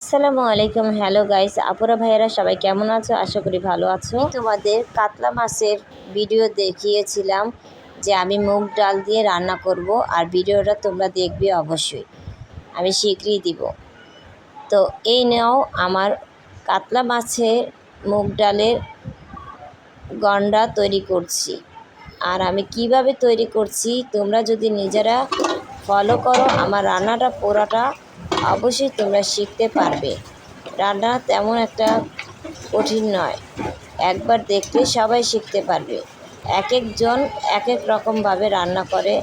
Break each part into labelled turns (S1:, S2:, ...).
S1: আসসালামু আলাইকুম। Hello guys, আপুরা ভাইয়েরা সবাই কেমন আছো? আশা করি ভালো আছো। তোমাদের কাতলা মাছের ভিডিও দেখিয়েছিলাম যে আমি মুগ ডাল দিয়ে রান্না করব, আর ভিডিওটা তোমরা দেখবে অবশ্যই, আমি শীঘ্রই দিব। তো এই নাও আমার কাতলা মাছের মুগ ডালের গন্ডা তৈরি করছি। আর আমি কিভাবে তৈরি করছি তোমরা যদি নিজেরা ফলো করো আমার রান্নাটা পুরোটা অবশ্যই তোমরা শিখতে পারবে। রান্না তেমন একটা কঠিন নয়, একবার দেখলে সবাই শিখতে পারবে। এক একজন এক এক রকমভাবে রান্না করে,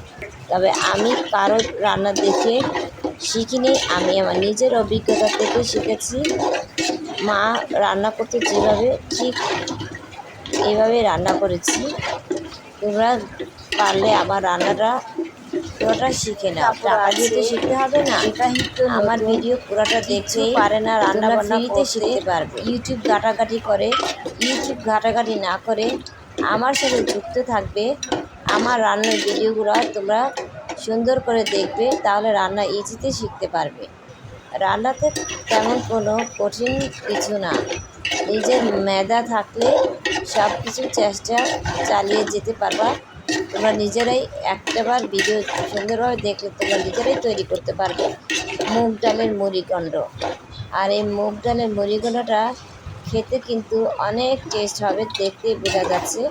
S1: তবে আমি কারোর রান্না দেখে শিখিনি, আমি আমার নিজের অভিজ্ঞতা থেকে শিখেছি। মা রান্না করতে যেভাবে ঠিক এইভাবে রান্না করেছি। তোমরা পারলে আমার রান্নাটা পুরোটা শিখে নাও। টাকা দিয়ে তো শিখতে হবে না, আমার ভিডিও পুরোটা দেখতেই পারে না রান্না বান্না ফ্রিতে শিখতে পারবে। ইউটিউব ঘাটাঘাটি করে, ইউটিউব ঘাটাঘাটি না করে আমার সাথে যুক্ত থাকবে। আমার রান্নার ভিডিওগুলো তোমরা সুন্দর করে দেখবে, তাহলে রান্না ইজিতে শিখতে পারবে। রান্নাতে তেমন কোনো কঠিন কিছু না, নিজের মেধা থাকলে সব কিছু চেষ্টা চালিয়ে যেতে পারবা। তোমরা নিজেরাই একটাবার ভিডিও সুন্দরভাবে দেখলে তোমরা নিজেরাই তৈরি করতে পারবে মুগ ডালের মুড়িঘণ্ট। আর এই মুগ ডালের মুড়িঘণ্টটা খেতে কিন্তু অনেক টেস্ট হবে, দেখতেই বোঝা যাচ্ছে।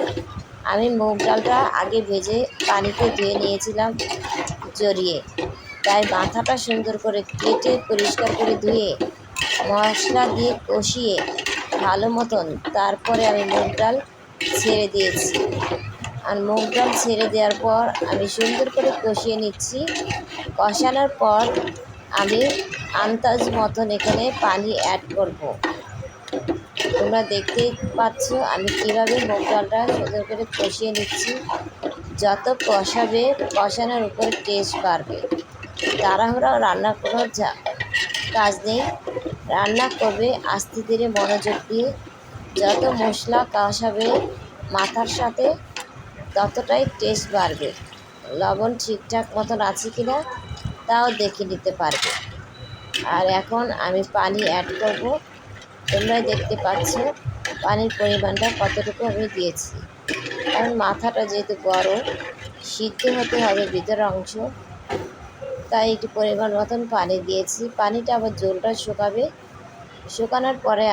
S1: আমি মুগ ডালটা আগে ভেজে পানিতে ধুয়ে নিয়েছিলাম জড়িয়ে, তাই মাথাটা সুন্দর করে কেটে পরিষ্কার করে ধুয়ে মশলা দিয়ে কষিয়ে ভালো মতন তারপরে আমি মুগ ডাল ছেড়ে দিয়েছি। আর মুগ ডাল ছেড়ে দেওয়ার পর আমি সুন্দর করে কষিয়ে নিচ্ছি। কষানোর পর আমি আন্দাজ মতন এখানে পানি অ্যাড করব। তোমরা দেখতেই পাচ্ছ আমি কীভাবে মুগ ডালটা সুন্দর করে কষিয়ে নিচ্ছি। যত কষাবে কষানোর উপরে টেস্ট বাড়বে। তাড়াহুড়া রান্না কোনো কাজ নেই, রান্না করবে আস্তে ধীরে মনোযোগ দিয়ে। যত মশলা কষাবে মাথার সাথে ততটাই টেস্ট বাড়বে। লবণ ঠিকঠাক মতন আছে কি না তাও দেখে নিতে পারবে। আর এখন আমি পানি অ্যাড করব। তোমরাই দেখতে পাচ্ছ পানির পরিমাণটা কতটুকু আমি দিয়েছি, কারণ মাথাটা যেহেতু বড় সিদ্ধ হতে হবে ভিতরের অংশ, তাই একটু পরিমাণ মতন পানি দিয়েছি। পানিটা আবার জলটা শুকাবে, শুকানোর পরে